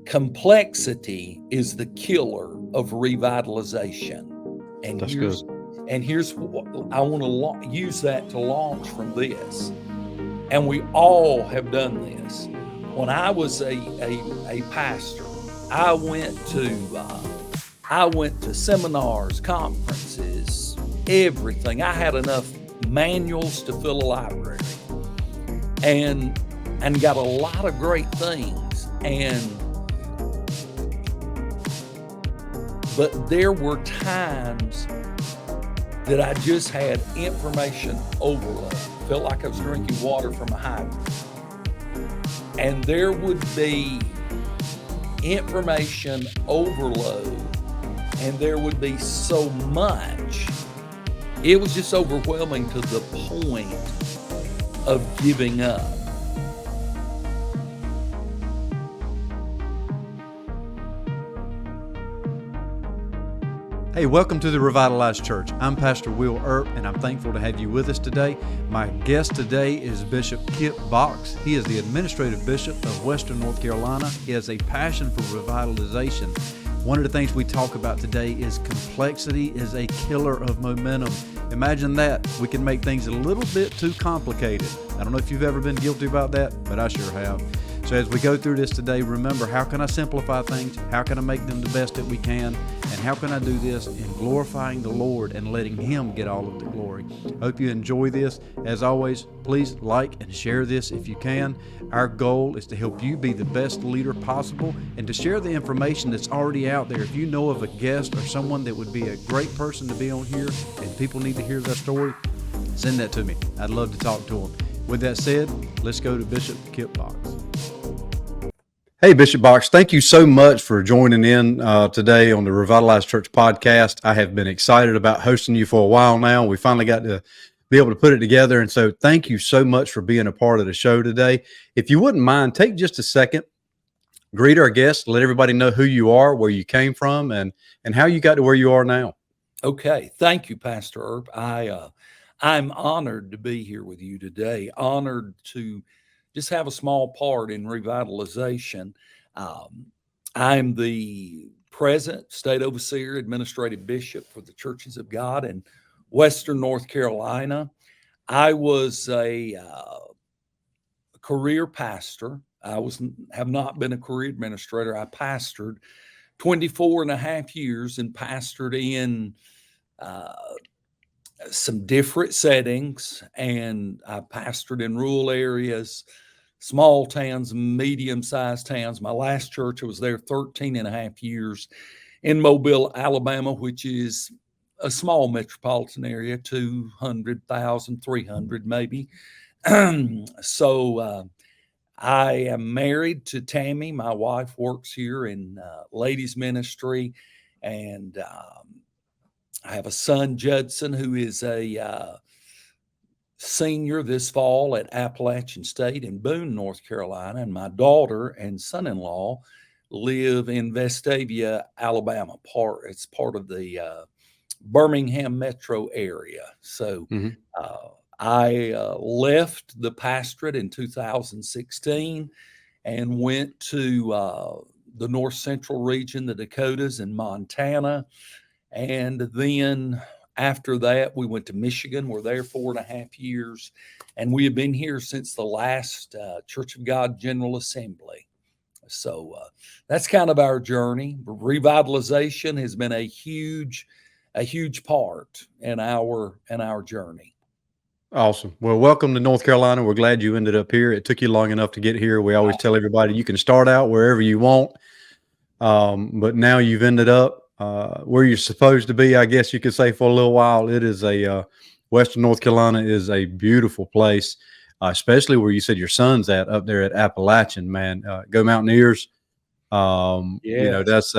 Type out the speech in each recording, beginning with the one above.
complexity is the killer of revitalization. And That's good. here's what I want to use that to launch from this. And we all have done this. When I was a pastor, I went to seminars, conferences, everything. I had enough manuals to fill a library, and got a lot of great things. But there were times that I just had information overload. Felt like I was drinking water from a hydrant. And there would be information overload, and there would be so much. It was just overwhelming to the point of giving up. Hey, welcome to the Revitalized Church. I'm Pastor Will Earp, and I'm thankful to have you with us today. My guest today is Bishop Kip Box. He is the administrative bishop of Western North Carolina. He has a passion for revitalization. One of the things we talk about today is complexity is a killer of momentum. Imagine that. We can make things a little bit too complicated. I don't know if you've ever been guilty about that, but I sure have. So as we go through this today, remember, how can I simplify things? How can I make them the best that we can? And how can I do this in glorifying the Lord and letting Him get all of the glory? I hope you enjoy this. As always, please like and share this if you can. Our goal is to help you be the best leader possible and to share the information that's already out there. If you know of a guest or someone that would be a great person to be on here and people need to hear their story, send that to me. I'd love to talk to them. With that said, let's go to Bishop Kip Box. Hey, Bishop Box, thank you so much for joining in today on the Revitalized Church podcast. I have been excited about hosting you for a while now. We finally got to be able to put it together. And so thank you so much for being a part of the show today. If you wouldn't mind, take just a second, greet our guests, let everybody know who you are, where you came from, and how you got to where you are now. Okay. Thank you, Pastor Earp. I'm honored to be here with you today, honored to just have a small part in revitalization. I'm the present state overseer, administrative bishop for the Churches of God in Western North Carolina. I was a career pastor. I have not been a career administrator. I pastored 24 and a half years and pastored in some different settings, and I pastored in rural areas, small towns, medium-sized towns. My last church, I was there 13 and a half years in Mobile, Alabama, which is a small metropolitan area, 200,000, 300 maybe. So I am married to Tammy. My wife works here in ladies ministry, and I have a son, Judson, who is a senior this fall at Appalachian State in Boone, North Carolina. And my daughter and son-in-law live in Vestavia, Alabama. It's part of the Birmingham metro area. So I left the pastorate in 2016 and went to the north central region, the Dakotas and Montana. And then after that, we went to Michigan. We're there 4.5 years. And we have been here since the last Church of God General Assembly. So that's kind of our journey. Revitalization has been a huge part in our journey. Awesome. Well, welcome to North Carolina. We're glad you ended up here. It took you long enough to get here. We always tell everybody you can start out wherever you want, but now you've ended up where you're supposed to be, I guess you could say, for a little while. It is Western North Carolina is a beautiful place, especially where you said your son's up there at Appalachian, man. Go Mountaineers. You know, that's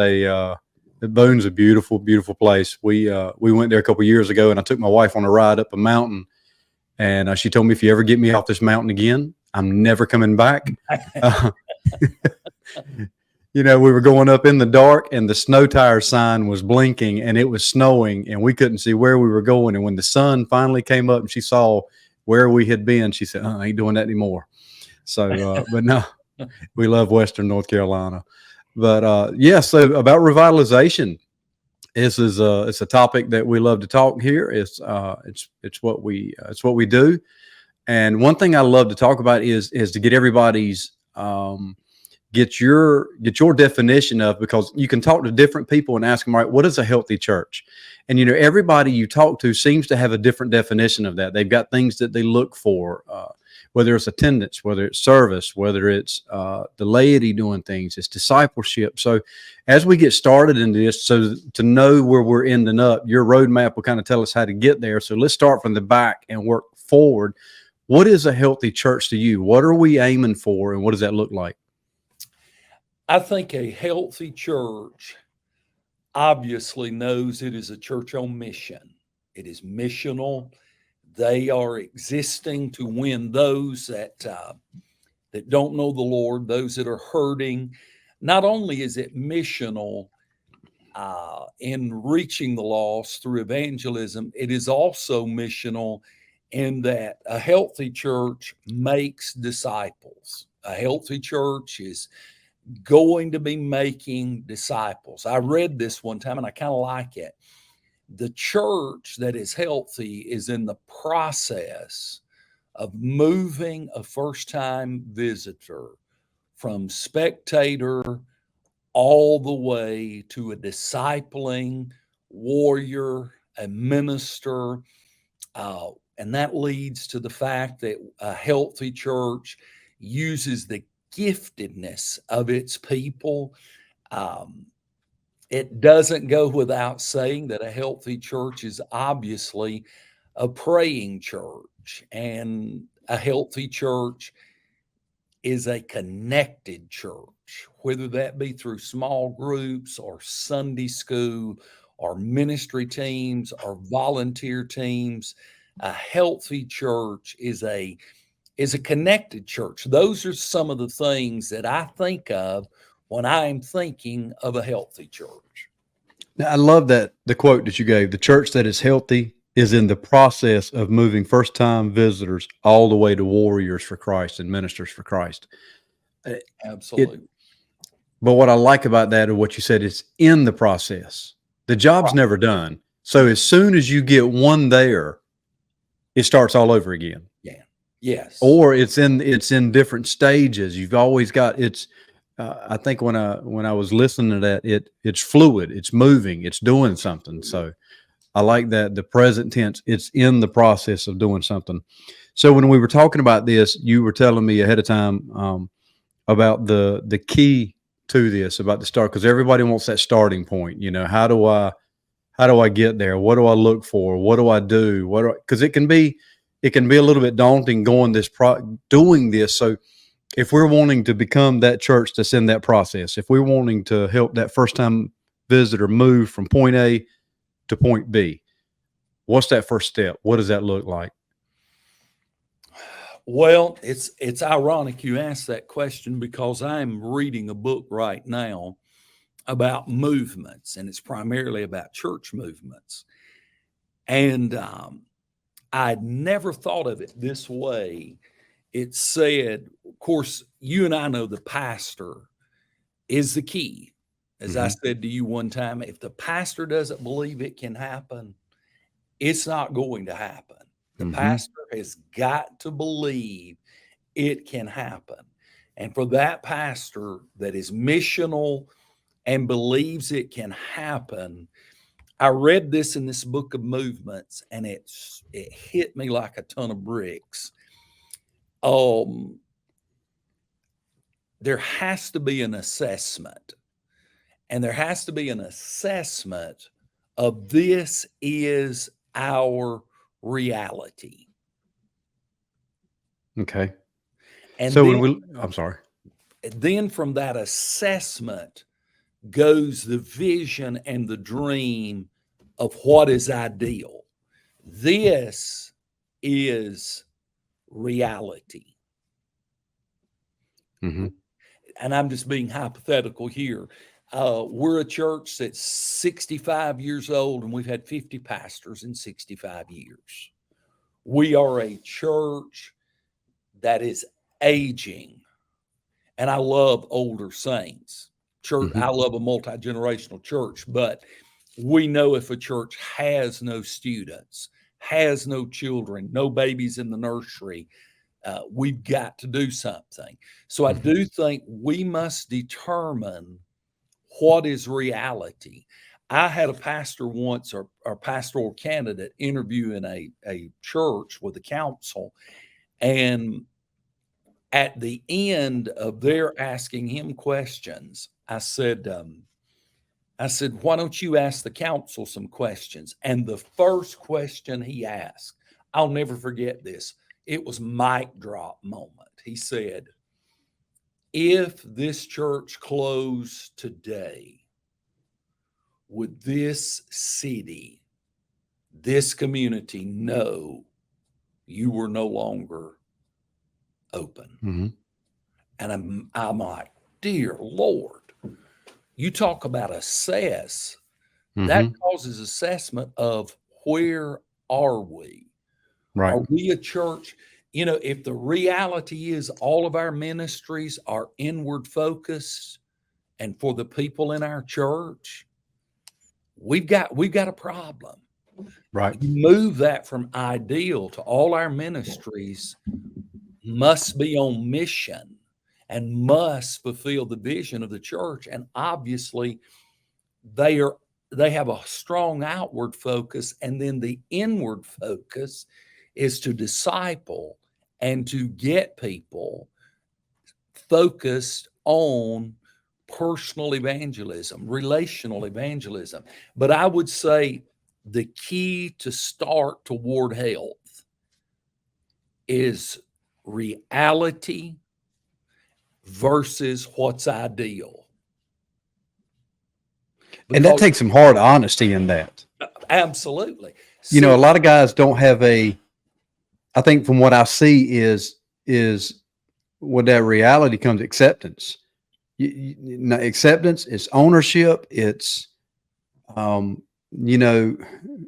Boone's a beautiful, beautiful place. We went there a couple of years ago, and I took my wife on a ride up a mountain, and she told me, if you ever get me off this mountain again, I'm never coming back. You know, we were going up in the dark, and the snow tire sign was blinking, and it was snowing, and we couldn't see where we were going. And when the sun finally came up and she saw where we had been, she said, I ain't doing that anymore. So, but no, we love Western North Carolina. But yeah, so about revitalization. This is it's a topic that we love to talk here. It's what we do. And one thing I love to talk about is to get everybody's get your definition of, because you can talk to different people and ask them, right, what is a healthy church? And everybody you talk to seems to have a different definition of that. They've got things that they look for, whether it's attendance, whether it's service, whether it's the laity doing things, it's discipleship. So as we get started in this, so to know where we're ending up, your roadmap will kind of tell us how to get there. So let's start from the back and work forward. What is a healthy church to you? What are we aiming for, and what does that look like? I think a healthy church obviously knows it is a church on mission. It is missional. They are existing to win those that don't know the Lord, those that are hurting. Not only is it missional in reaching the lost through evangelism, it is also missional in that a healthy church makes disciples. A healthy church is going to be making disciples. I read this one time and I kind of like it. The church that is healthy is in the process of moving a first-time visitor from spectator all the way to a discipling warrior, a minister. And that leads to the fact that a healthy church uses the giftedness of its people. It doesn't go without saying that a healthy church is obviously a praying church, and a healthy church is a connected church, whether that be through small groups or Sunday school or ministry teams or volunteer teams. A healthy church is a connected church. Those are some of the things that I think of when I'm thinking of a healthy church. Now, I love that the quote that you gave. The church that is healthy is in the process of moving first time visitors all the way to warriors for Christ and ministers for Christ. Absolutely. But what I like about that, or what you said, is in the process. The job's Right. never done. So as soon as you get one there, it starts all over again. Yeah. Yes. Or it's in different stages. You've always got it's. I think when I was listening to that, it's fluid, it's moving, it's doing something. So I like that, the present tense. It's in the process of doing something. So when we were talking about this, you were telling me ahead of time about the key to this, about the start, because everybody wants that starting point. How do I get there? What do I look for? What do I do? Because it can be a little bit daunting doing this. So if we're wanting to become that church that's in that process, if we're wanting to help that first time visitor move from point A to point B, what's that first step? What does that look like? Well, it's ironic you asked that question, because I'm reading a book right now about movements, and it's primarily about church movements. And I'd never thought of it this way. It said, of course, you and I know the pastor is the key. As I said to you one time, if the pastor doesn't believe it can happen, it's not going to happen. The pastor has got to believe it can happen. And for that pastor that is missional and believes it can happen, I read this in this book of movements, and it hit me like a ton of bricks. There has to be an assessment, and there has to be an assessment of this is our reality. Okay. And So I'm sorry. then from that assessment goes the vision and the dream of what is ideal. This is reality. And I'm just being hypothetical here. We're a church that's 65 years old, and we've had 50 pastors in 65 years. We are a church that is aging, and I love older saints. church. I love a multi-generational church, but we know if a church has no students, has no children, no babies in the nursery, we've got to do something. So I do think we must determine what is reality. I had a pastor once, or pastoral candidate, interview in a church with the council, and at the end of their asking him questions, I said, why don't you ask the council some questions? And the first question he asked, I'll never forget this. It was mic drop moment. He said, if this church closed today, would this city, this community know you were no longer open? And I'm like, dear Lord, you talk about assess. That causes assessment of where are we? Right. Are we a church? You know, if the reality is all of our ministries are inward focused and for the people in our church, we've got a problem. Right. You move that from ideal to all our ministries must be on mission and must fulfill the vision of the church. And obviously they have a strong outward focus, and then the inward focus is to disciple and to get people focused on personal evangelism, relational evangelism. But I would say the key to start toward health is reality versus what's ideal. And that takes some hard honesty in that. Absolutely. You know, a lot of guys don't have I think from what I see is with that reality comes acceptance. Acceptance is ownership. It's, you know,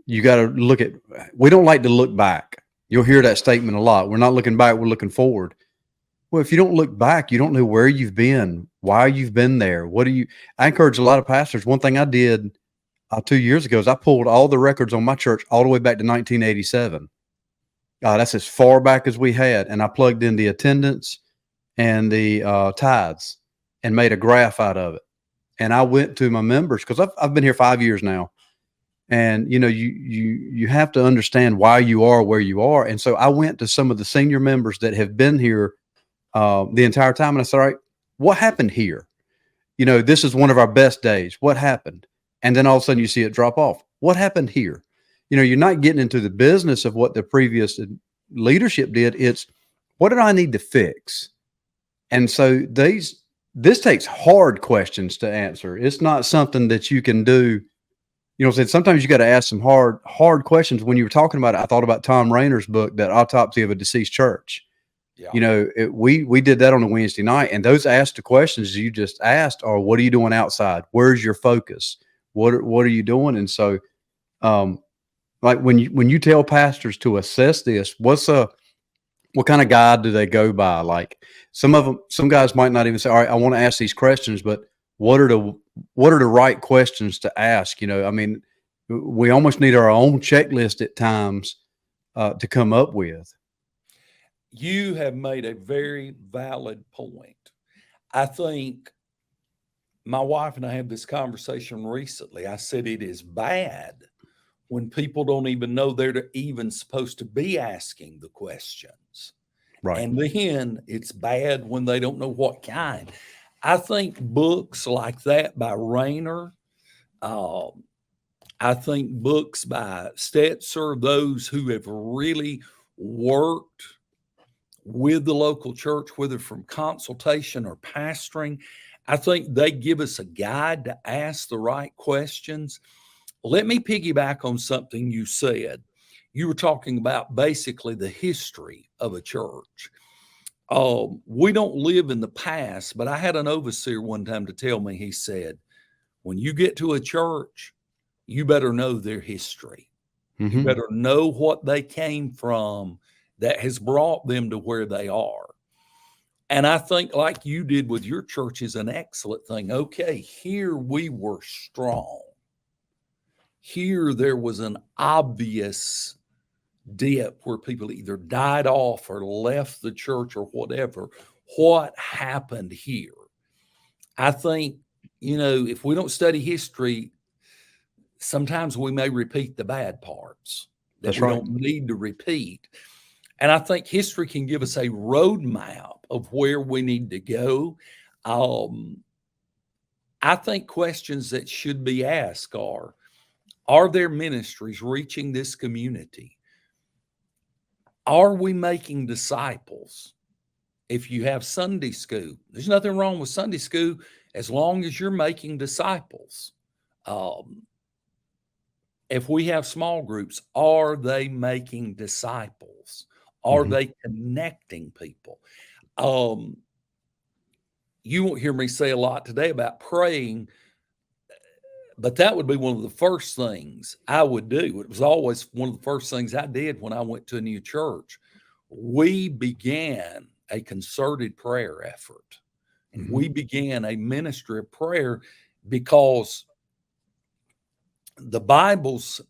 you got to look at, we don't like to look back. You'll hear that statement a lot. We're not looking back, we're looking forward. Well, if you don't look back, you don't know where you've been, why you've been there. I encourage a lot of pastors. One thing I did 2 years ago is I pulled all the records on my church all the way back to 1987. That's as far back as we had. And I plugged in the attendance and the tithes and made a graph out of it. And I went to my members, because I've been here 5 years now. And, you know, you have to understand why you are where you are. And so I went to some of the senior members that have been here the entire time. And I said, all right, what happened here? You know, this is one of our best days. What happened? And then all of a sudden you see it drop off. What happened here? You know, you're not getting into the business of what the previous leadership did. It's, what did I need to fix? And so this takes hard questions to answer. It's not something that you can do. You know, sometimes you got to ask some hard questions. When you were talking about it, I thought about Tom Rainer's book, That Autopsy of a Deceased Church. Yeah. You know, we did that on a Wednesday night, and those asked the questions you just asked are, what are you doing outside? Where's your focus? What are you doing? And so, like when you tell pastors to assess this, what kind of guide do they go by? Like some guys might not even say, all right, I want to ask these questions, but what are the right questions to ask? You know, I mean, we almost need our own checklist at times to come up with. You have made a very valid point. I think my wife and I had this conversation recently. I said it is bad when people don't even know they're even supposed to be asking the questions. Right. And then it's bad when they don't know what kind. I think books like that by Rainer, I think books by Stetzer, those who have really worked with the local church, whether from consultation or pastoring, I think they give us a guide to ask the right questions. Let me piggyback on something you said. You were talking about basically the history of a church. We don't live in the past, but I had an overseer one time to tell me, he said, when you get to a church, you better know their history. Mm-hmm. You better know what they came from that has brought them to where they are. And I think, like you did with your church, is an excellent thing. Okay, here we were strong. Here there was an obvious dip where people either died off or left the church or whatever. What happened here? I think, if we don't study history, sometimes we may repeat the bad parts that That's we right. don't need to repeat. And I think history can give us a roadmap of where we need to go. I think questions that should be asked are there ministries reaching this community? Are we making disciples? If you have Sunday school, there's nothing wrong with Sunday school as long as you're making disciples. If we have small groups, are they making disciples? Are they connecting people? You won't hear me say a lot today about praying, but that would be one of the first things I would do. It was always one of the first things I did when I went to a new church. We began a concerted prayer effort, and we began a ministry of prayer because the Bible's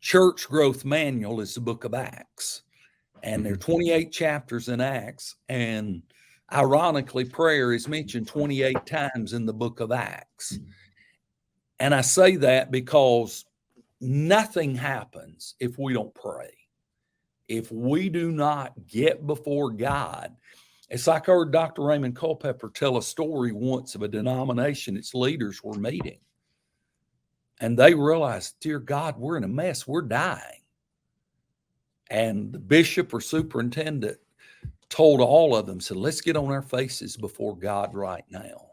church growth manual is the book of Acts, and there are 28 chapters in Acts, and ironically, prayer is mentioned 28 times in the book of Acts. And I say that because nothing happens if we don't pray. If we do not get before God, it's like I heard Dr. Raymond Culpepper tell a story once of a denomination its leaders were meeting. And they realized, dear God, we're in a mess. We're dying. And the bishop or superintendent told all of them, said, let's get on our faces before God right now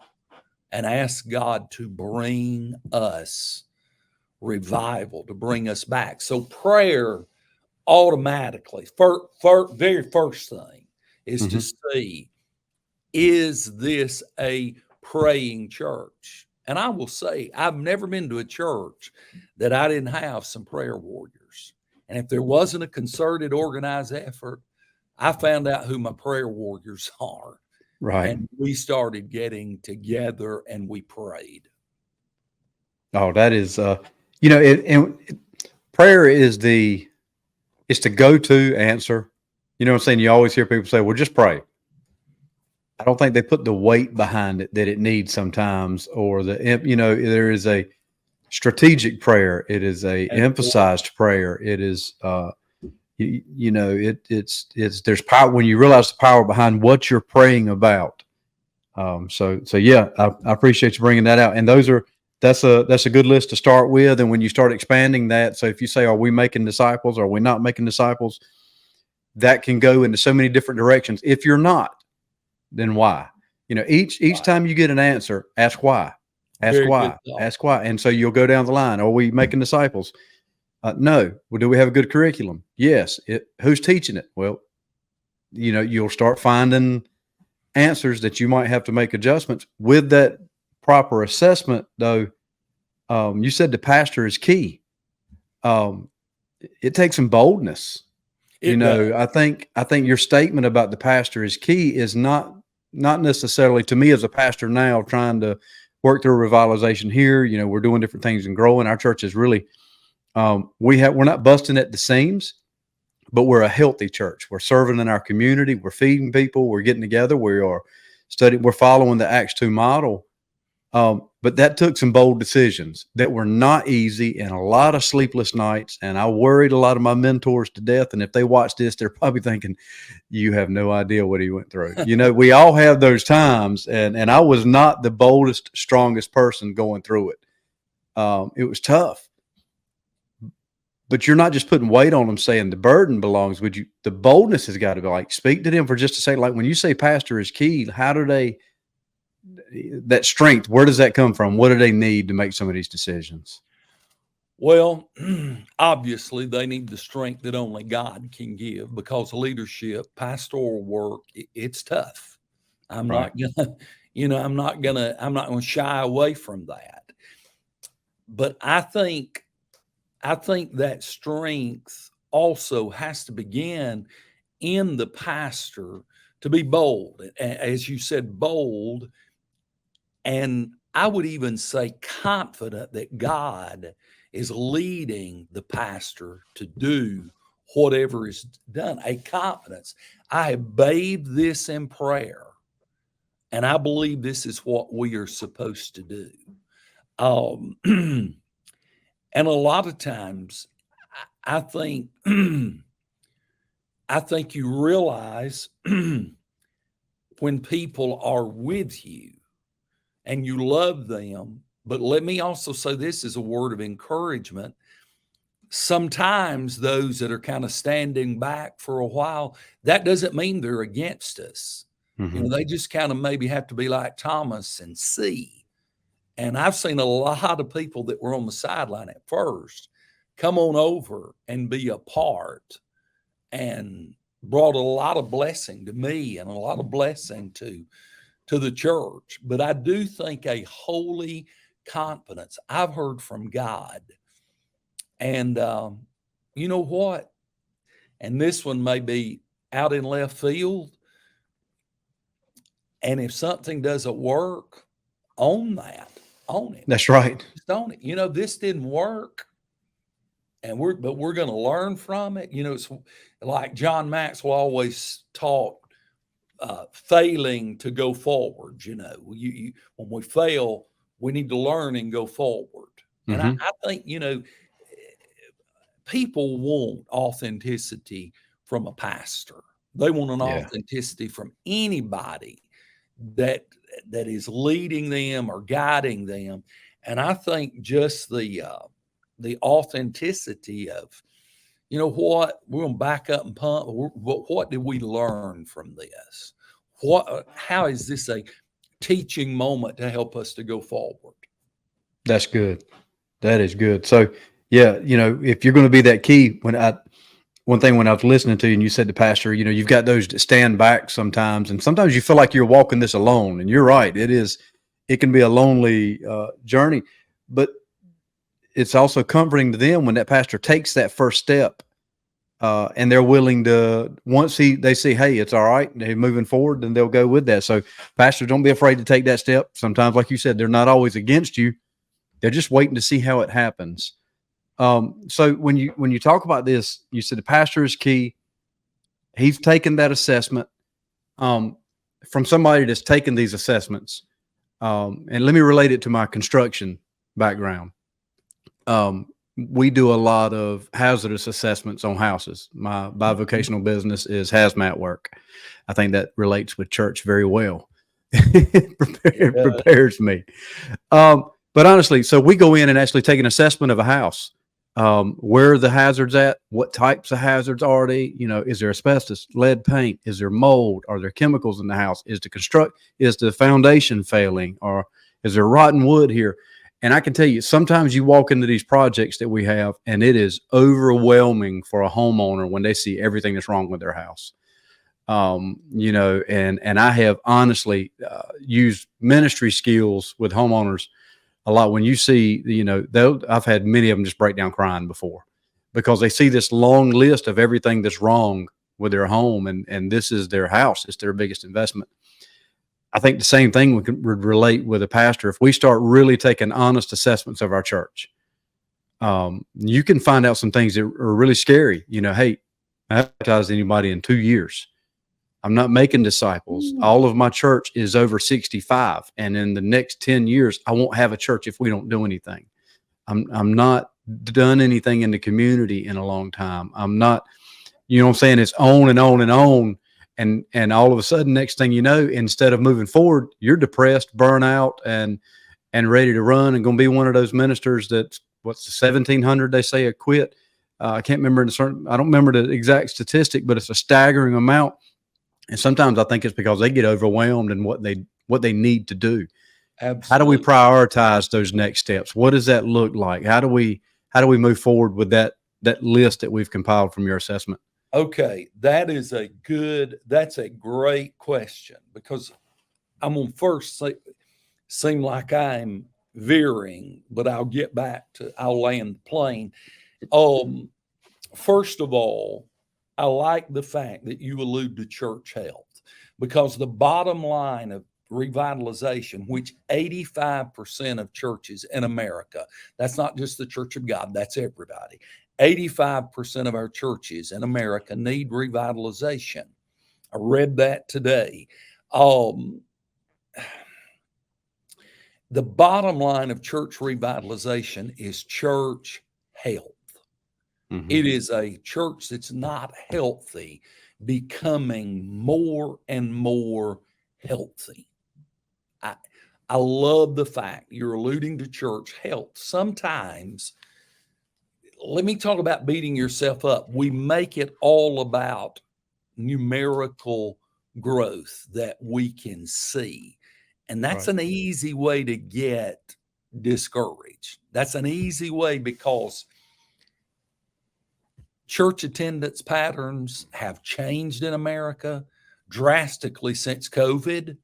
and ask God to bring us revival, to bring us back. So prayer automatically, very first thing is to see, is this a praying church? And I will say, I've never been to a church that I didn't have some prayer warriors. And if there wasn't a concerted, organized effort, I found out who my prayer warriors are. Right. And we started getting together and we prayed. Oh, that is, prayer is it's the go-to answer. You know what I'm saying? You always hear people say, well, just pray. I don't think they put the weight behind it that it needs sometimes, or there is a strategic prayer. It is a emphasized prayer. It is, it's there's power when you realize the power behind what you're praying about. So yeah, I appreciate you bringing that out. And that's a good list to start with. And when you start expanding that, so if you say, are we making disciples? Are we not making disciples? That can go into so many different directions. If you're not, then why? Each time you get an answer, ask why. Ask why. Ask why. And so you'll go down the line. Are we making disciples? No. Well, do we have a good curriculum? Yes. Who's teaching it? Well, you'll start finding answers that you might have to make adjustments with that proper assessment. Though, you said the pastor is key. It takes some boldness. I think your statement about the pastor is key is not necessarily, to me as a pastor now trying to work through revitalization here. We're doing different things and growing. Our church is really, we're not busting at the seams, but we're a healthy church. We're serving in our community. We're feeding people. We're getting together. We are studying. We're following the Acts 2 model. But that took some bold decisions that were not easy and a lot of sleepless nights. And I worried a lot of my mentors to death. And if they watch this, they're probably thinking, you have no idea what he went through. We all have those times. And I was not the boldest, strongest person going through it. It was tough. But you're not just putting weight on them saying the burden belongs with you. The boldness has got to be like, speak to them for just a second. Like when you say pastor is key, how do that strength, where does that come from? What do they need to make some of these decisions? Well, obviously they need the strength that only God can give, because leadership, pastoral work, it's tough. I'm not gonna shy away from that. But I think that strength also has to begin in the pastor to be bold, as you said, bold. And I would even say confident that God is leading the pastor to do whatever is done. A confidence. I have bathed this in prayer, and I believe this is what we are supposed to do. And a lot of times, I think, I think you realize when people are with you and you love them. But let me also say this as a word of encouragement. Sometimes those that are kind of standing back for a while, that doesn't mean they're against us. You know, they just kind of maybe have to be like Thomas and see. And I've seen a lot of people that were on the sideline at first come on over and be a part, and brought a lot of blessing to me and a lot of blessing to the church. But I do think a holy confidence I've heard from God. And you know what? And this one may be out in left field. And if something doesn't work, own that, own it. That's right. Just own it. You know, this didn't work. And we're going to learn from it. You know, it's like John Maxwell always taught, failing to go forward. You know, when we fail, we need to learn and go forward. And I think, you know, people want authenticity from a pastor. They want an authenticity from anybody that is leading them or guiding them. And I think just the authenticity of, you know what, we're going to back up and pump. What did we learn from this? How is this a teaching moment to help us to go forward? That's good. That is good. So, yeah, you know, if you're going to be that key, one thing when I was listening to you and you said to pastor, you know, you've got those that stand back sometimes, and sometimes you feel like you're walking this alone. And you're right. It can be a lonely journey, but it's also comforting to them when that pastor takes that first step, and they're willing to, once they see, hey, it's all right, they're moving forward, then they'll go with that. So pastors, don't be afraid to take that step. Sometimes, like you said, they're not always against you. They're just waiting to see how it happens. So when you talk about this, you said the pastor is key. He's taken that assessment from somebody that's taken these assessments. And let me relate it to my construction background. We do a lot of hazardous assessments on houses. My bivocational business is hazmat work. I think that relates with church very well. It prepares me. But honestly, so we go in and actually take an assessment of a house. Where are the hazards at? What types of hazards are they? You know, is there asbestos, lead paint? Is there mold? Are there chemicals in the house? Is the foundation failing? Or is there rotten wood here? And I can tell you, sometimes you walk into these projects that we have, and it is overwhelming for a homeowner when they see everything that's wrong with their house. You know, and I have honestly used ministry skills with homeowners a lot. When you see, you know, I've had many of them just break down crying before, because they see this long list of everything that's wrong with their home, and this is their house. It's their biggest investment. I think the same thing would relate with a pastor. If we start really taking honest assessments of our church, you can find out some things that are really scary. You know, hey, I haven't baptized anybody in 2 years. I'm not making disciples. All of my church is over 65. And in the next 10 years, I won't have a church if we don't do anything. I'm not done anything in the community in a long time. I'm not, you know what I'm saying? It's on and on and on. And all of a sudden, next thing you know, instead of moving forward, you're depressed, burnout, and ready to run, and going to be one of those ministers that's, what's the 1,700 they say a quit. I can't remember I don't remember the exact statistic, but it's a staggering amount. And sometimes I think it's because they get overwhelmed in what they need to do. Absolutely. How do we prioritize those next steps? What does that look like? How do we move forward with that list that we've compiled from your assessment? Okay, that's a great question, because I'm going to first seem like I'm veering, but I'll land the plane. First of all, I like the fact that you allude to church health, because the bottom line of revitalization, which 85% of churches in America, that's not just the Church of God, that's everybody. 85% of our churches in America need revitalization. I read that today. The bottom line of church revitalization is church health. Mm-hmm. It is a church that's not healthy becoming more and more healthy. I love the fact you're alluding to church health. Sometimes, let me talk about beating yourself up. We make it all about numerical growth that we can see. And that's Right. an easy way to get discouraged. That's an easy way because church attendance patterns have changed in America drastically since COVID.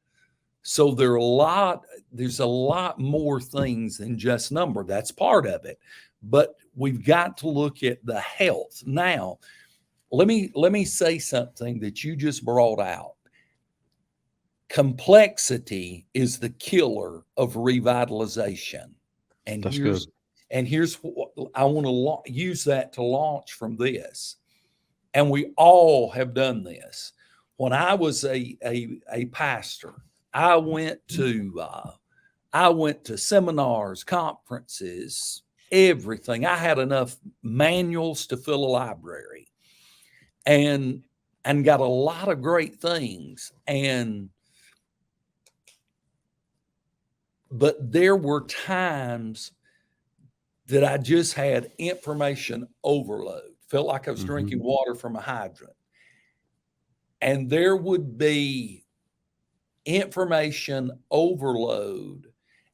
So there's a lot more things than just number. That's part of it. But we've got to look at the health. Now, let me say something that you just brought out. Complexity is the killer of revitalization. And That's good. here's what I want to use that to launch from this. And we all have done this. When I was a pastor, I went to seminars, conferences, everything. I had enough manuals to fill a library, and got a lot of great things. But there were times that I just had information overload. Felt like I was drinking water from a hydrant. And there would be information overload,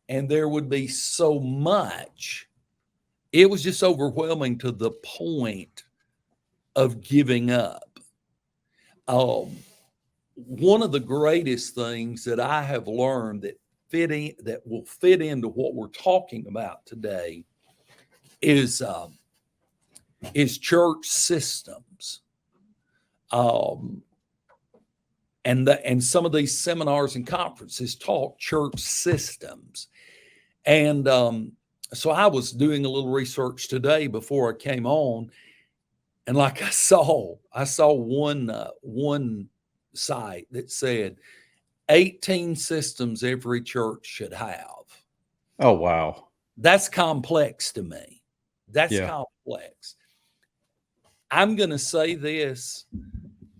and there would be so much. It was just overwhelming to the point of giving up. One of the greatest things that I have learned that will fit into what we're talking about today is church systems. And some of these seminars and conferences talk church systems. And so I was doing a little research today before I came on, and like I saw one site that said 18 systems every church should have. Oh, wow. That's complex to me. That's Yeah. complex. I'm going to say this.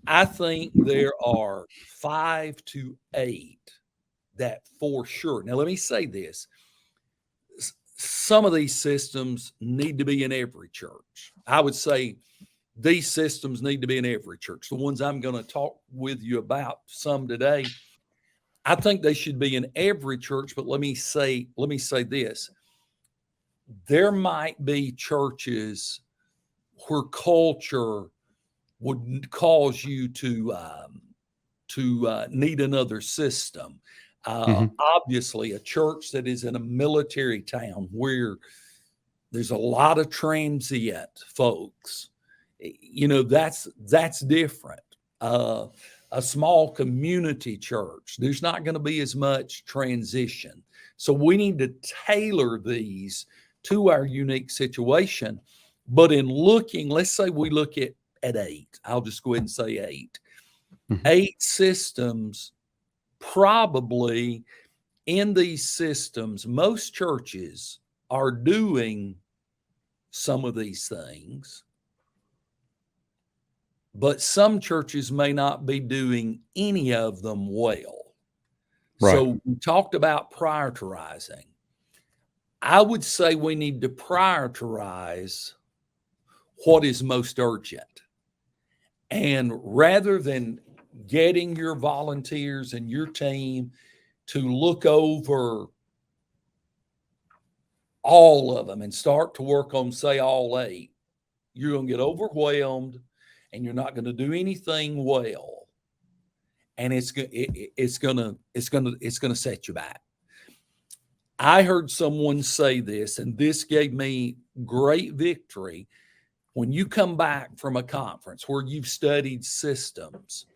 I think there are 5 to 8 that for sure. Now, let me say this. Some of these systems need to be in every church. I would say these systems need to be in every church. The ones I'm going to talk with you about some today, I think they should be in every church. But let me say this. There might be churches where culture would cause you to need another system. Obviously, a church that is in a military town where there's a lot of transient folks, that's different. A small community church, there's not going to be as much transition. So we need to tailor these to our unique situation. But in looking, let's say we look at 8. I'll just go ahead and say 8. 8 systems, probably in these systems, most churches are doing some of these things, but some churches may not be doing any of them well. Right. So we talked about prioritizing. I would say we need to prioritize what is most urgent. And rather than getting your volunteers and your team to look over all of them and start to work on, say, all 8, you're going to get overwhelmed and you're not going to do anything well. And it's going to set you back. I heard someone say this, and this gave me great victory. When you come back from a conference where you've studied systems,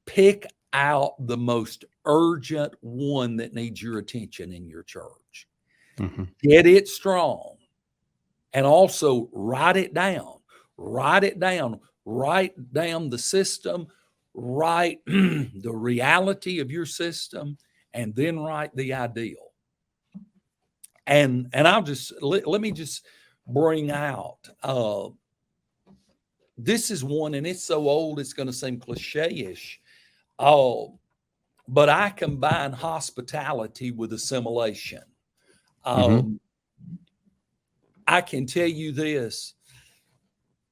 pick out the most urgent one that needs your attention in your church. Mm-hmm. Get it strong, and also write it down. Write it down. Write down the system. Write the reality of your system, and then write the ideal. And I'll just let me just bring out. This is one, and it's so old it's going to seem cliche-ish. But I combine hospitality with assimilation. Mm-hmm. I can tell you this.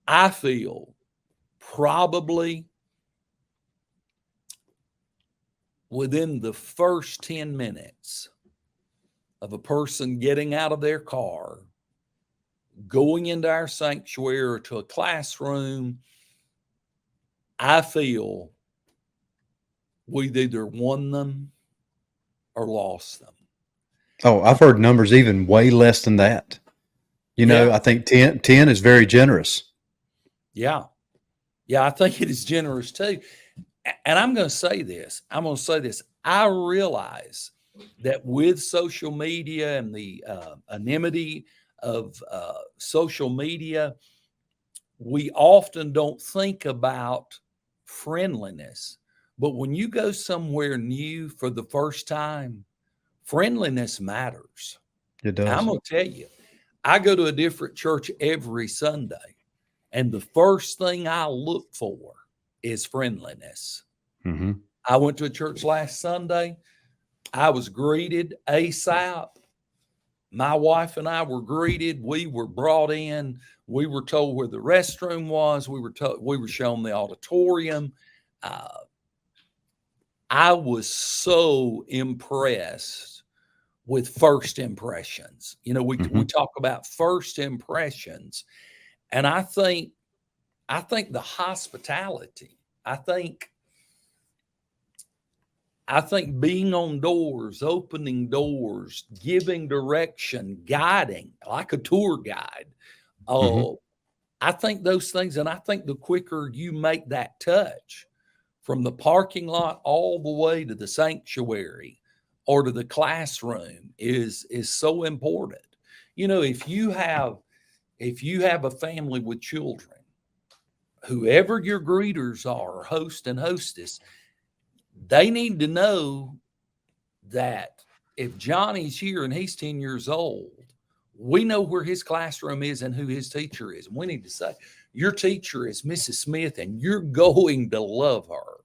I feel probably within the first 10 minutes of a person getting out of their car, going into our sanctuary or to a classroom, I feel we've either won them or lost them. Oh, I've heard numbers even way less than that. Yeah. I think 10 is very generous. Yeah. Yeah, I think it is generous too. And I'm going to say this. I realize that with social media and the anonymity of social media, we often don't think about friendliness. But when you go somewhere new for the first time, friendliness matters. It I'm does. going to tell you, I go to a different church every Sunday, and the first thing I look for is friendliness. Mm-hmm. I went to a church last Sunday. I was greeted ASAP. My wife and I were greeted. We were brought in. We were told where the restroom was. We were shown the auditorium. I was so impressed with first impressions. We talk about first impressions, and I think the hospitality. I think being on doors, opening doors, giving direction, guiding like a tour guide. Oh, I think those things, and I think the quicker you make that touch from the parking lot all the way to the sanctuary or to the classroom is so important. If you have a family with children, whoever your greeters are, host and hostess, they need to know that if Johnny's here and he's 10 years old, we know where his classroom is and who his teacher is. And we need to say, your teacher is Mrs. Smith, and you're going to love her.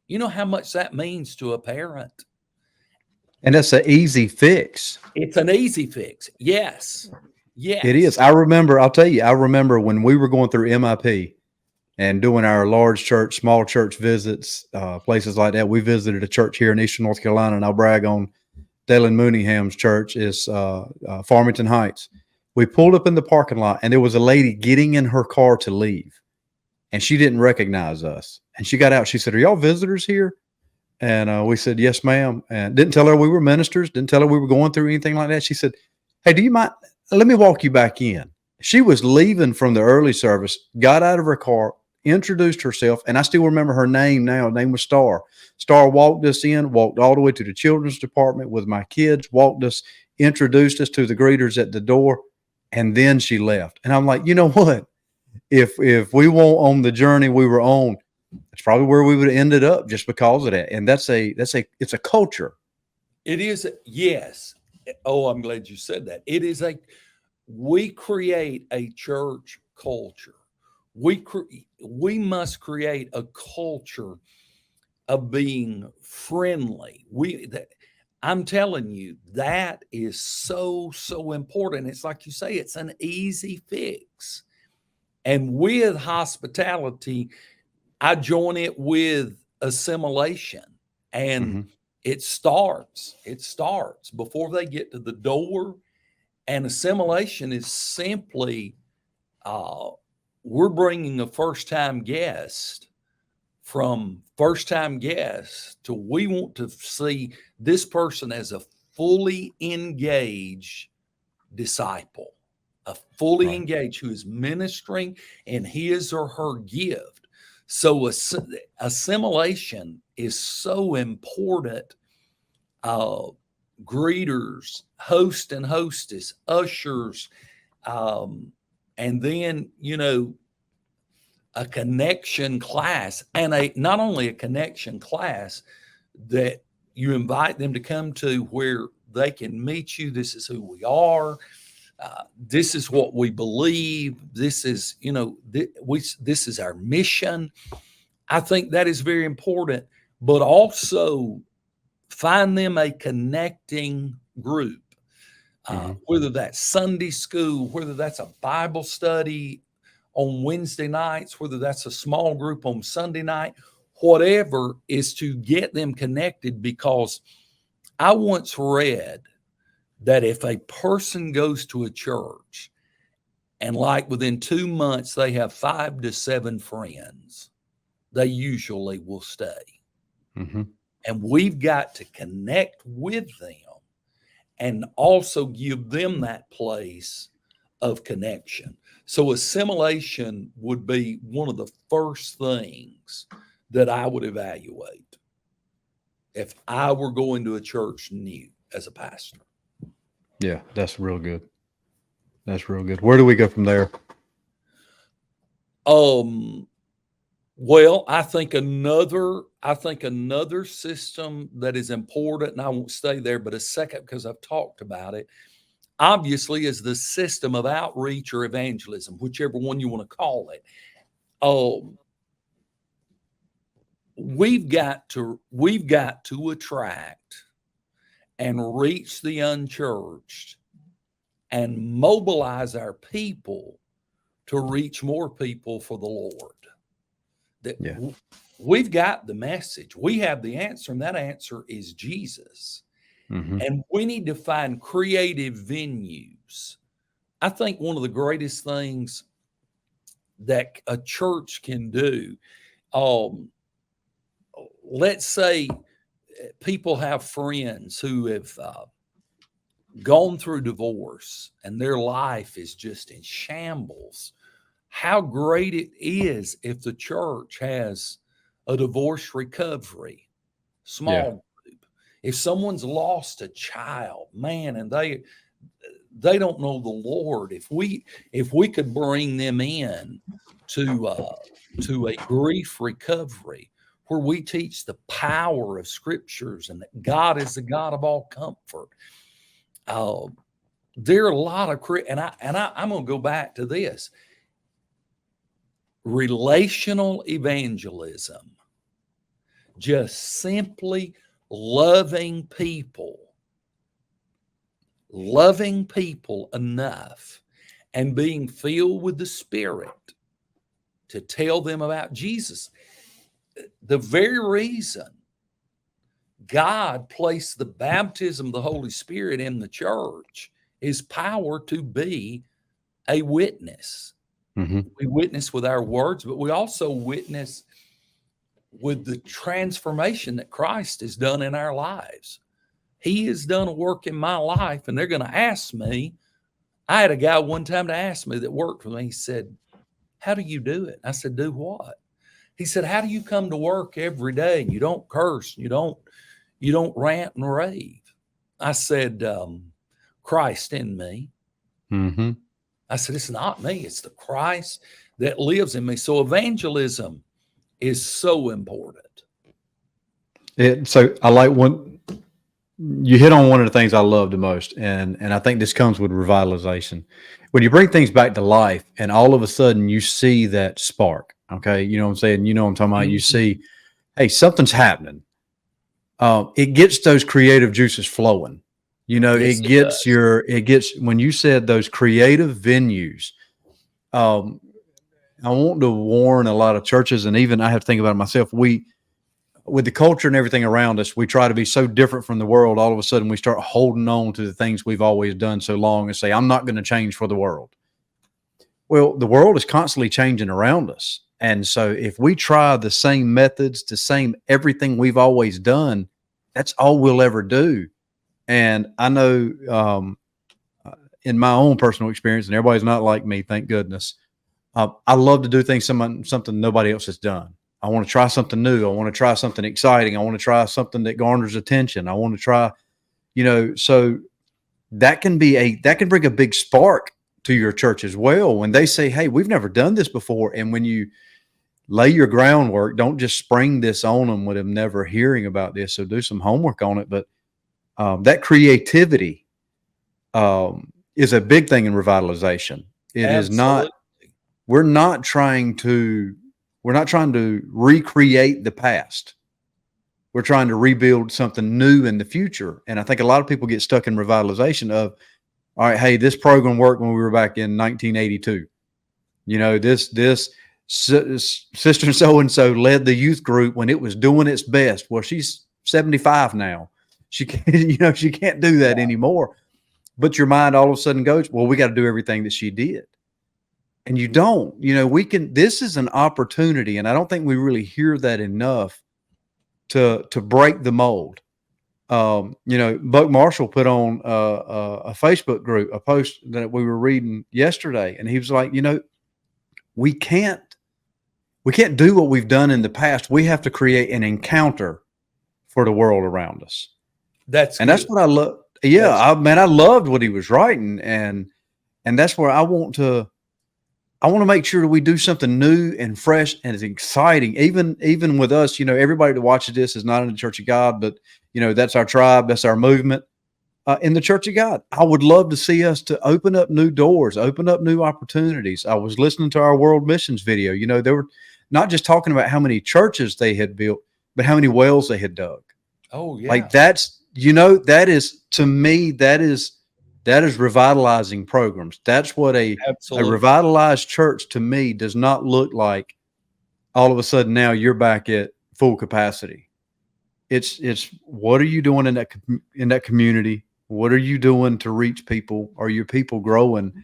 You know how much that means to a parent? And that's an easy fix. It's an easy fix. Yes. Yes. It is. I'll tell you, I remember when we were going through MIP and doing our large church, small church visits, places like that. We visited a church here in Eastern North Carolina, and I'll brag on Dalen Mooneyham's church is Farmington Heights. We pulled up in the parking lot, and there was a lady getting in her car to leave, and she didn't recognize us. And she got out. She said, "Are y'all visitors here?" And we said, "Yes, ma'am." And didn't tell her we were ministers. Didn't tell her we were going through anything like that. She said, "Hey, do you mind? Let me walk you back in." She was leaving from the early service, got out of her car, introduced herself, and I still remember her name now. Her name was Star. Star walked us in, walked all the way to the children's department with my kids, walked us, introduced us to the greeters at the door, and then she left. And I'm like, you know what? If we weren't on the journey we were on, it's probably where we would have ended up just because of that. And it's a culture. It is. Yes. Oh, I'm glad you said that. We create a church culture. We must create a culture of being friendly. I'm telling you, that is so important. It's like you say, it's an easy fix. And with hospitality, I join it with assimilation, and it starts before they get to the door. And assimilation is simply we're bringing a first-time guest from first-time guest to we want to see this person as a fully engaged disciple, a fully engaged who is ministering in his or her gift. So assimilation is so important. Greeters, host and hostess, ushers, and then, a connection class, and not only a connection class that you invite them to come to, where they can meet you. This is who we are. This is what we believe. This is, this is our mission. I think that is very important, but also find them a connecting group, whether that's Sunday school, whether that's a Bible study on Wednesday nights, whether that's a small group on Sunday night, whatever, is to get them connected. Because I once read that if a person goes to a church and like within 2 months they have 5 to 7 friends, they usually will stay. And we've got to connect with them and also give them that place of connection. So assimilation would be one of the first things that I would evaluate if I were going to a church new as a pastor. Yeah, that's real good. That's real good. Where do we go from there? Well, I think another system that is important, and I won't stay there but a second because I've talked about it, obviously, is the system of outreach or evangelism, whichever one you want to call it. We've got to attract and reach the unchurched and mobilize our people to reach more people for the Lord. We've got the message. We have the answer, and that answer is Jesus. And we need to find creative venues. I think one of the greatest things that a church can do, let's say people have friends who have gone through divorce and their life is just in shambles. How great it is if the church has a divorce recovery small group. If someone's lost a child, man, and they don't know the Lord, if we could bring them in to a grief recovery where we teach the power of scriptures and that God is the God of all comfort. There are a lot of, I'm going to go back to this. Relational evangelism, just simply loving people enough and being filled with the Spirit to tell them about Jesus. The very reason God placed the baptism of the Holy Spirit in the church is power to be a witness. We witness with our words, but we also witness with the transformation that Christ has done in our lives. He has done a work in my life, and they're going to ask me. I had a guy one time to ask me that worked for me. He said, "How do you do it?" I said, "Do what?" He said, "How do you come to work every day and you don't curse, you don't rant and rave?" I said, "Christ in me." I said, "It's not me, it's the Christ that lives in me." So evangelism is so important. So I like you hit on one of the things I love the most, and I think this comes with revitalization. When you bring things back to life and all of a sudden you see that spark, okay, you know what I'm saying? You know what I'm talking about? You see, hey, something's happening. It gets those creative juices flowing. Yes, it gets, when you said those creative venues, I want to warn a lot of churches, and even I have to think about it myself. With the culture and everything around us, we try to be so different from the world. All of a sudden we start holding on to the things we've always done so long and say, I'm not going to change for the world. Well, the world is constantly changing around us. And so if we try the same methods, the same everything we've always done, that's all we'll ever do. And I know in my own personal experience, and everybody's not like me, thank goodness, I love to do things, something nobody else has done. I want to try something new. I want to try something exciting. I want to try something that garners attention. I want to try, so that can bring a big spark to your church as well. When they say, hey, we've never done this before. And when you lay your groundwork, don't just spring this on them with them never hearing about this. So do some homework on it. But that creativity is a big thing in revitalization. It is not, we're not trying to recreate the past. We're trying to rebuild something new in the future. And I think a lot of people get stuck in revitalization of, all right, hey, this program worked when we were back in 1982. This sister so-and-so led the youth group when it was doing its best. Well, she's 75 now. She can't, she can't do that anymore. But your mind all of a sudden goes, well, we got to do everything that she did. And you don't, this is an opportunity. And I don't think we really hear that enough to break the mold. Buck Marshall put on a Facebook group, a post that we were reading yesterday. And he was like, we can't do what we've done in the past. We have to create an encounter for the world around us. That's what I love. Yeah. I loved what he was writing. And that's where I want to make sure that we do something new and fresh and it's exciting. Even with us, everybody that watches this is not in the Church of God, but that's our tribe. That's our movement in the Church of God. I would love to see us to open up new doors, open up new opportunities. I was listening to our world missions video. They were not just talking about how many churches they had built, but how many wells they had dug. Oh yeah. Like that's, that is, to me, that is revitalizing programs. That's what a revitalized church to me does not look like. All of a sudden now you're back at full capacity. It's what are you doing in that community? What are you doing to reach people? Are your people growing?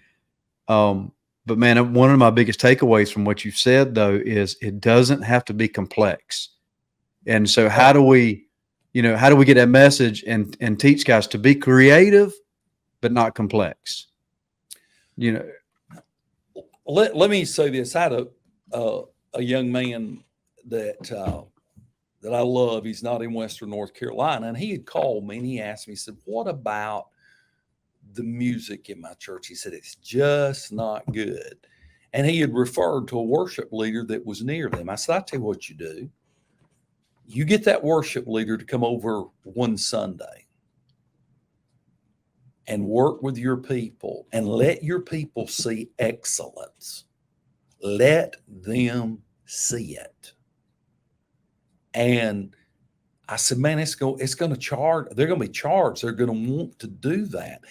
But man, one of my biggest takeaways from what you said though is it doesn't have to be complex. And so how do we get that message and teach guys to be creative, but not complex? Let me say this. I had a young man that I love. He's not in Western North Carolina. And he had called me and he asked me, he said, what about the music in my church? He said, it's just not good. And he had referred to a worship leader that was near them. I said, I'll tell you what you do. You get that worship leader to come over one Sunday and work with your people and let your people see excellence. Let them see it. And I said, man, it's going to charge. They're going to be charged. They're going to want to do that.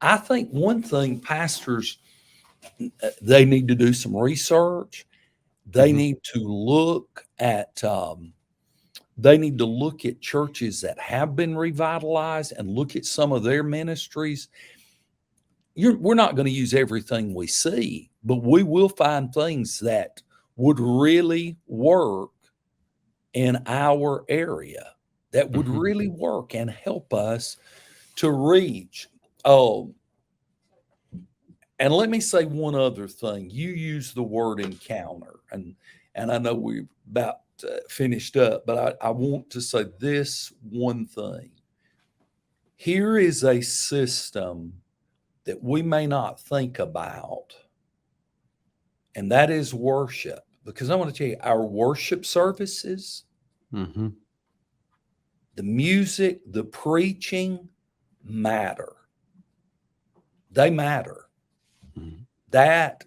I think one thing pastors, they need to do some research. They need to look at, churches that have been revitalized and look at some of their ministries. We're not going to use everything we see, but we will find things that would really work in our area, that would really work and help us to reach. Oh, and let me say one other thing. You use the word encounter, and I know we're about finished up, but I want to say this one thing. Here is a system that we may not think about, and that is worship. Because I want to tell you, our worship services, the music, the preaching matter. They matter. That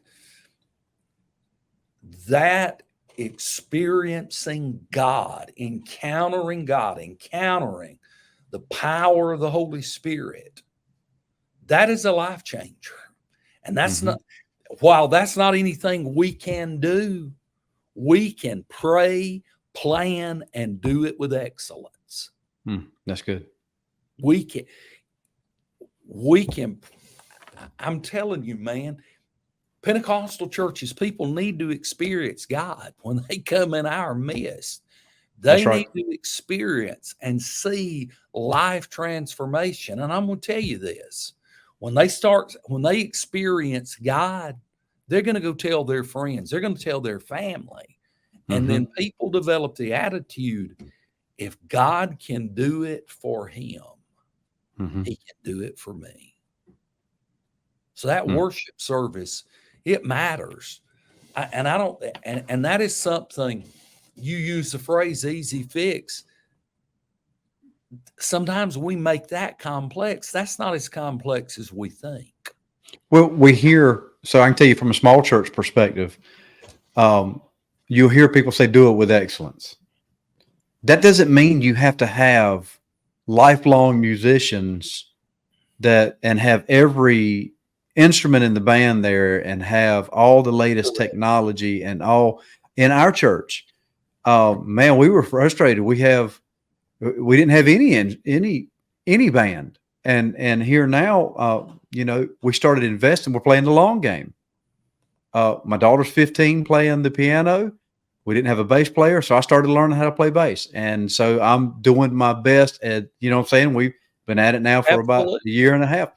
experiencing God, encountering the power of the Holy Spirit, that is a life changer. And that's not, while that's not anything we can do, we can pray, plan, and do it with excellence. That's good. We can, I'm telling you, man, Pentecostal churches, people need to experience God when they come in our midst. They need to experience and see life transformation. And I'm going to tell you this, when they experience God, they're going to go tell their friends, they're going to tell their family. And Mm-hmm. then people develop the attitude, if God can do it for him, Mm-hmm. he can do it for me. So that Mm. worship service, it matters. I don't, and that is something, you use the phrase easy fix. Sometimes we make that complex. That's not as complex as we think. Well, we hear, so I can tell you from a small church perspective, um, you'll hear people say, do it with excellence. That doesn't mean you have to have lifelong musicians and have every instrument in the band there and have all the latest Correct. technology and all in our church. Man, we were frustrated. We didn't have any band, and here now, we started investing. We're playing the long game. My daughter's 15 playing the piano. We didn't have a bass player, so I started learning how to play bass. And so I'm doing my best at, what I'm saying? We've been at it now for about Absolutely. a year and a half.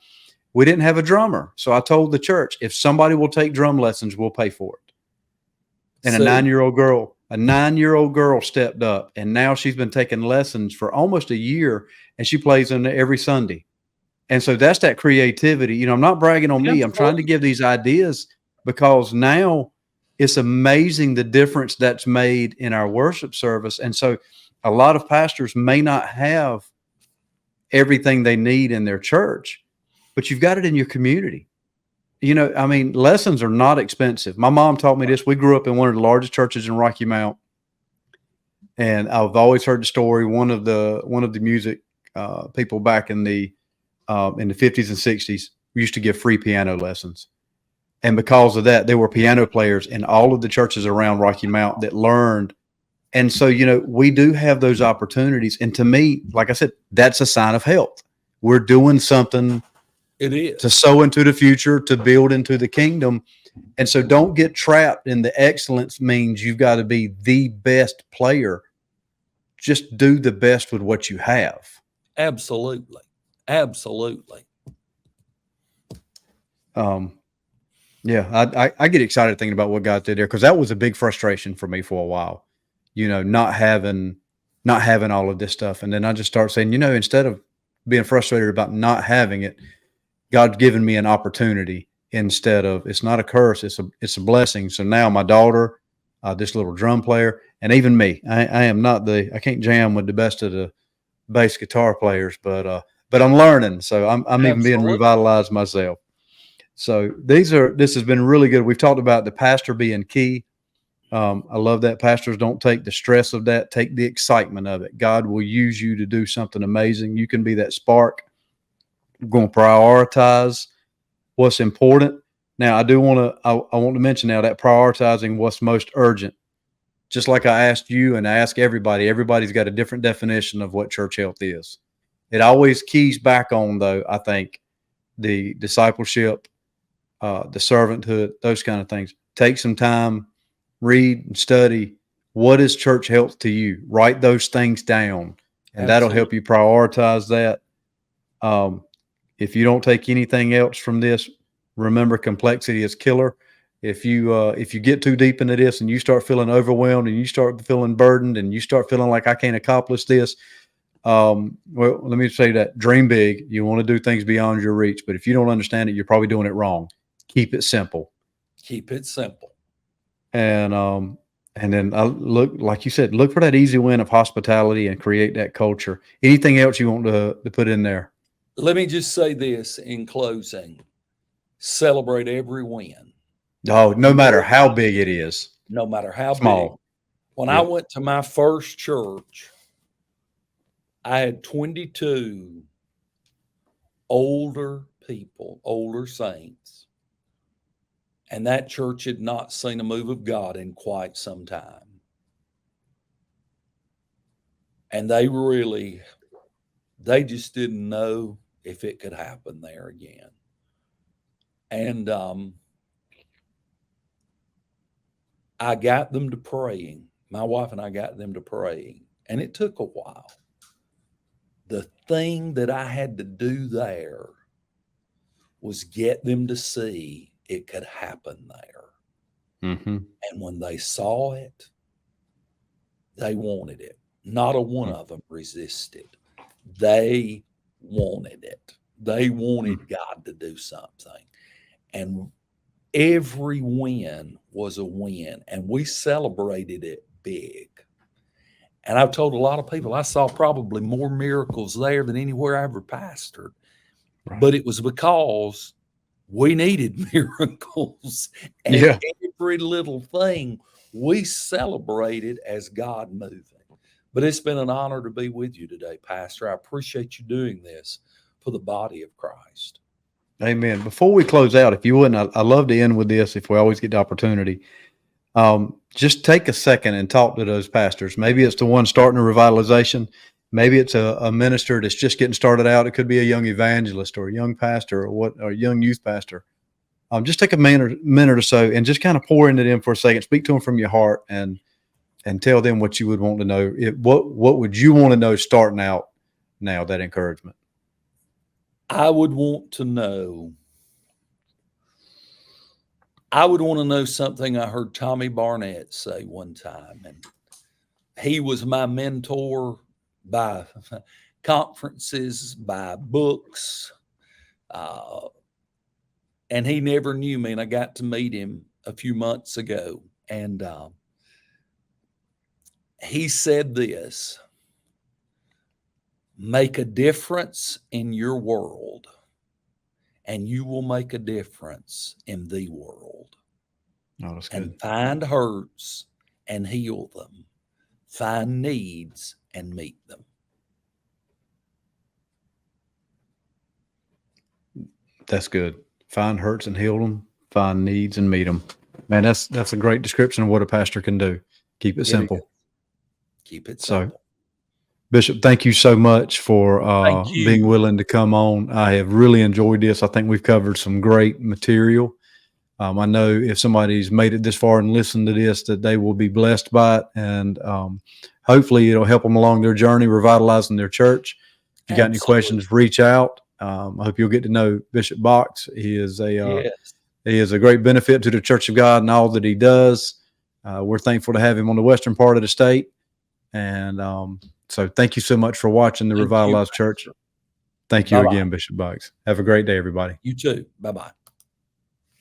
We didn't have a drummer. So I told the church, if somebody will take drum lessons, we'll pay for it. And See, a 9-year-old girl stepped up, and now she's been taking lessons for almost a year, and she plays in every Sunday. And so that's that creativity. I'm not bragging on me. I'm trying to absolutely. give these ideas because now it's amazing the difference that's made in our worship service. And so a lot of pastors may not have everything they need in their church, but you've got it in your community. Lessons are not expensive. My mom taught me this. We grew up in one of the largest churches in Rocky Mount. And I've always heard the story. One of the music people back in the 50s and 60s, we used to give free piano lessons. And because of that, there were piano players in all of the churches around Rocky Mount that learned. And so, we do have those opportunities. And to me, like I said, that's a sign of health. We're doing something It is. to sow into the future, to build into the kingdom. And so don't get trapped in the excellence means you've got to be the best player. Just do the best with what you have. Absolutely. Absolutely. Yeah, I get excited thinking about what God did there because that was a big frustration for me for a while, not having all of this stuff. And then I just start saying, instead of being frustrated about not having it, God's given me an opportunity instead of, it's not a curse, it's a blessing. So now my daughter, this little drum player, and even me, I can't jam with the best of the bass guitar players, but I'm learning. So I'm even being Absolutely. revitalized myself. So this has been really good. We've talked about the pastor being key. I love that. Pastors don't take the stress of that, take the excitement of it. God will use you to do something amazing. You can be that spark. We're going to prioritize what's important. Now, I want to mention now that prioritizing what's most urgent. Just like I asked you and I ask everybody's got a different definition of what church health is. It always keys back on, though, I think, the discipleship, the servanthood, those kind of things. Take some time, read and study. What is church health to you? Write those things down, and that'll Absolutely. help you prioritize that. If you don't take anything else from this, remember complexity is killer. If you get too deep into this and you start feeling overwhelmed and you start feeling burdened and you start feeling like I can't accomplish this, well, let me say that dream big. You want to do things beyond your reach, but if you don't understand it, you're probably doing it wrong. Keep it simple. Keep it simple. And then I look, like you said, look for that easy win of hospitality and create that culture. Anything else you want to put in there? Let me just say this in closing. Celebrate every win. Oh, no matter how big it is, No matter how big. small. When I Yep. went to my first church, I had 22 older people, older saints, and that church had not seen a move of God in quite some time. And they just didn't know if it could happen there again. And I got them to praying. My wife and I got them to praying, and it took a while. The thing that I had to do there was get them to see it could happen there. Mm-hmm. And when they saw it, They wanted it. Not a one of them resisted. They wanted it. They wanted God to do something. And every win was a win, and we celebrated it big. And I've told a lot of people I saw probably more miracles there than anywhere I ever pastored. Right. But it was because we needed miracles, and Yeah. every little thing we celebrated as God moving. But it's been an honor to be with you today, Pastor. I appreciate you doing this for the body of Christ. Amen. Before we close out, if you wouldn't, I love to end with this if we always get the opportunity. Just take a second and talk to those pastors. Maybe it's the one starting a revitalization. Maybe it's a minister that's just getting started out. It could be a young evangelist or a young pastor or a young youth pastor. Just take a minute or so and just kind of pour into them for a second. Speak to them from your heart and tell them what you would want to know. What would you want to know starting out now, that encouragement? I would want to know something I heard Tommy Barnett say one time. And he was my mentor by conferences, by books. And he never knew me. And I got to meet him a few months ago. And he said this: make a difference in your world, and you will make a difference in the world. Oh, that's and good. find hurts and heal them, find needs and meet them. That's good. Find hurts and heal them, find needs and meet them. Man, that's a great description of what a pastor can do. Keep it simple. Keep it simple. So, Bishop, thank you so much for being willing to come on. I have really enjoyed this. I think we've covered some great material. I know if somebody's made it this far and listened to this, that they will be blessed by it. And hopefully it'll help them along their journey, revitalizing their church. If you got any questions, reach out. I hope you'll get to know Bishop Box. He is a great benefit to the Church of God and all that he does. We're thankful to have him on the western part of the state. And so thank you so much for watching the Revitalized Church. Thank you again, Bishop Box. Have a great day, everybody. You too. Bye-bye.